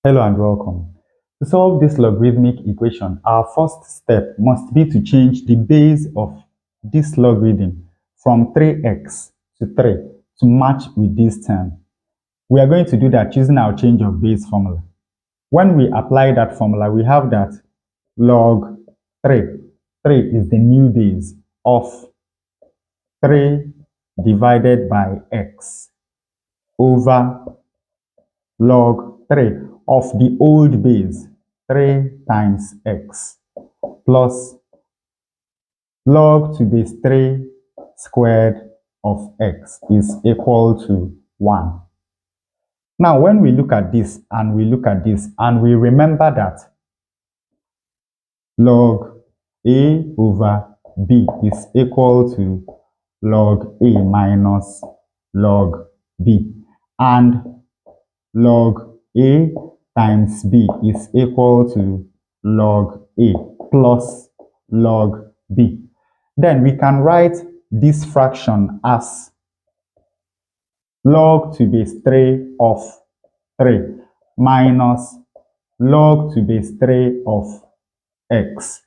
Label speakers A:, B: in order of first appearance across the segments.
A: Hello and welcome. To solve this logarithmic equation, our first step must be to change the base of this logarithm from 3x to 3 to match with this term. We are going to do that using our change of base formula. When we apply that formula, we have that log 3. 3 is the new base of 3 divided by x over log 3 of the old base, 3 times x, plus log to base 3 squared of x is equal to 1. Now, when we look at this and we look at this and we remember that log a over b is equal to log a minus log b, and log a times b is equal to log a plus log b. Then we can write this fraction as log to base 3 of 3 minus log to base 3 of x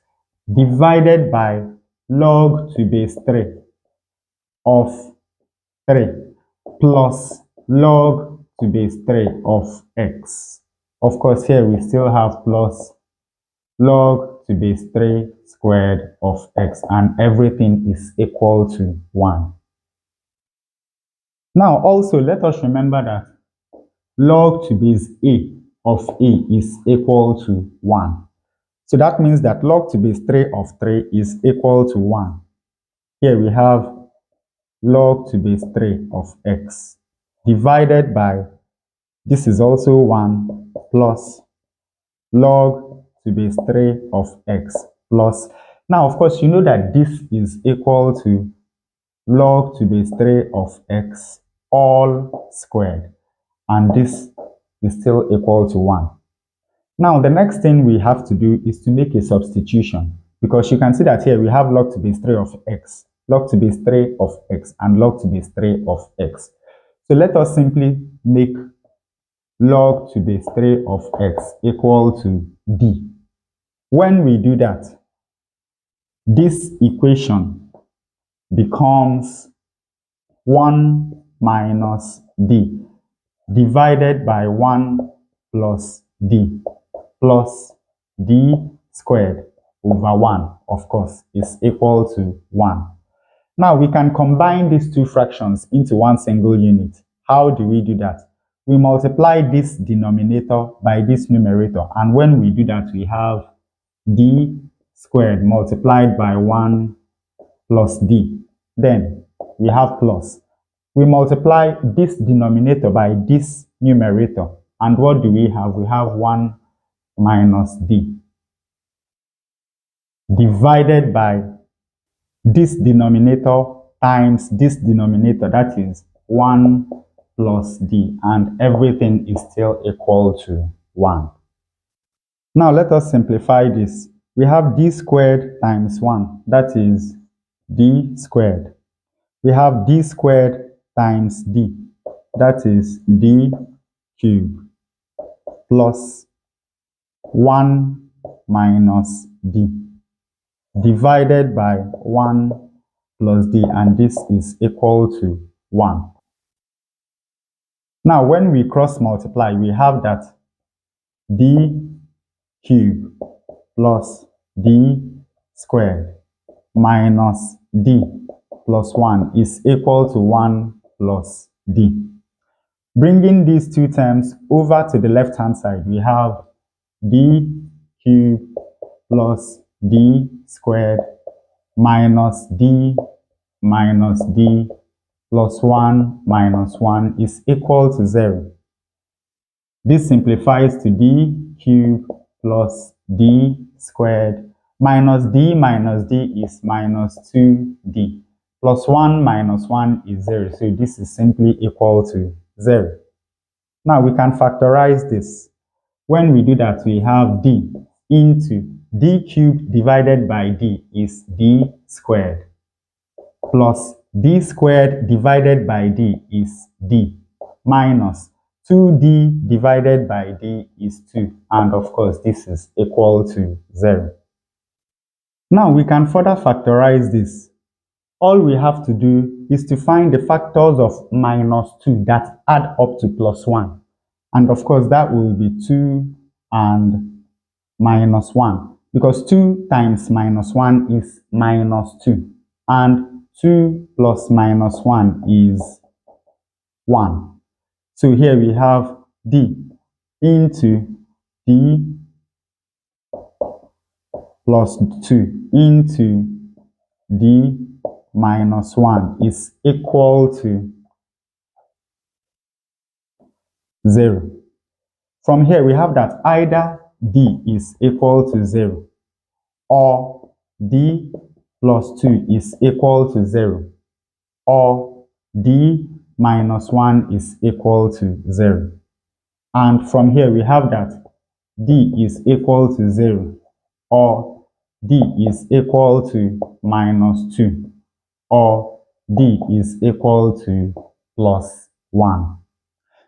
A: divided by log to base 3 of 3 plus log to base 3 of x. Of course, here we still have plus log to base 3 squared of x, and everything is equal to 1. Now, also, let us remember that log to base a of a is equal to 1. So that means that log to base 3 of 3 is equal to 1. Here we have log to base 3 of x divided by, this is also 1, plus log to base 3 of x plus, now of course you know that this is equal to log to base 3 of x all squared, and this is still equal to 1. Now the next thing we have to do is to make a substitution, because you can see that here we have log to base 3 of x, log to base 3 of x, and log to base 3 of x. So let us simply make log to base 3 of x equal to d. When we do that, this equation becomes 1 minus d divided by 1 plus d plus d squared over 1, of course, is equal to 1. Now we can combine these two fractions into one single unit. How do we do that? We multiply this denominator by this numerator, and when we do that, we have d squared multiplied by 1 plus d. Then we have plus. We multiply this denominator by this numerator, and what do we have? We have 1 minus d divided by this denominator times this denominator, that is 1 plus d, and everything is still equal to 1. Now let us simplify this. We have d squared times 1, that is d squared. We have d squared times d, that is d cubed, plus 1 minus d divided by 1 plus d, and this is equal to 1. Now when we cross multiply, we have that d cubed plus d squared minus d plus 1 is equal to 1 plus d. Bringing these two terms over to the left hand side, we have d cubed plus d squared minus d plus 1 minus 1 is equal to 0. This simplifies to d cubed plus d squared minus d is minus 2d, plus 1 minus 1 is 0, so this is simply equal to 0. Now we can factorize this. When we do that, we have d into d cubed divided by d is d squared, plus d squared divided by d is d, minus 2d divided by d is 2, and of course this is equal to 0. Now we can further factorize this. All we have to do is to find the factors of -2 that add up to +1. And of course that will be 2 and -1, because 2 times -1 is -2, and 2 plus -1 is 1. So here we have d into d plus 2 into d minus 1 is equal to 0. From here we have that either d is equal to 0 or d plus 2 is equal to 0 or d minus 1 is equal to 0. And from here we have that d is equal to 0 or d is equal to -2 or d is equal to +1.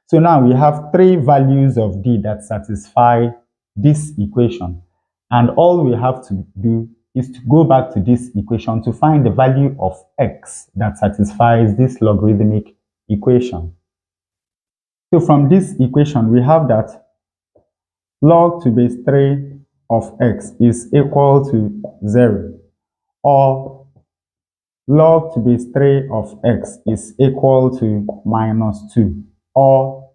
A: So now we have 3 values of d that satisfy this equation, and all we have to do is to go back to this equation to find the value of x that satisfies this logarithmic equation. So from this equation we have that log₃ of x is equal to 0, or log₃ of x is equal to -2, or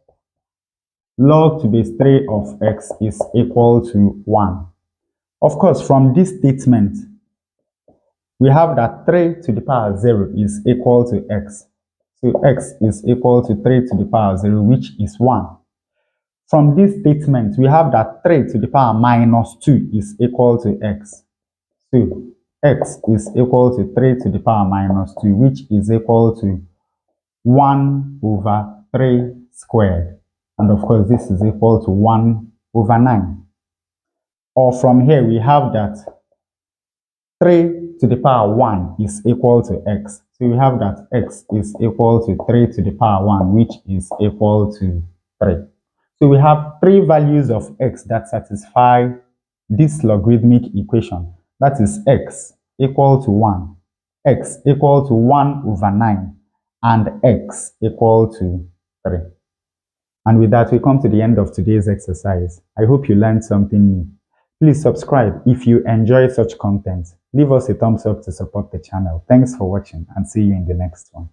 A: log₃ of x is equal to 1. Of course, from this statement, we have that 3 to the power 0 is equal to x. So x is equal to 3 to the power 0, which is 1. From this statement, we have that 3 to the power -2 is equal to x. So x is equal to 3 to the power -2, which is equal to 1 over 3 squared. And of course, this is equal to 1 over 9. Or from here, we have that 3 to the power 1 is equal to x. So we have that x is equal to 3 to the power 1, which is equal to 3. So we have 3 values of x that satisfy this logarithmic equation. That is x equal to 1, x equal to 1 over 9, and x equal to 3. And with that, we come to the end of today's exercise. I hope you learned something new. Please subscribe if you enjoy such content. Leave us a thumbs up to support the channel. Thanks for watching, and see you in the next one.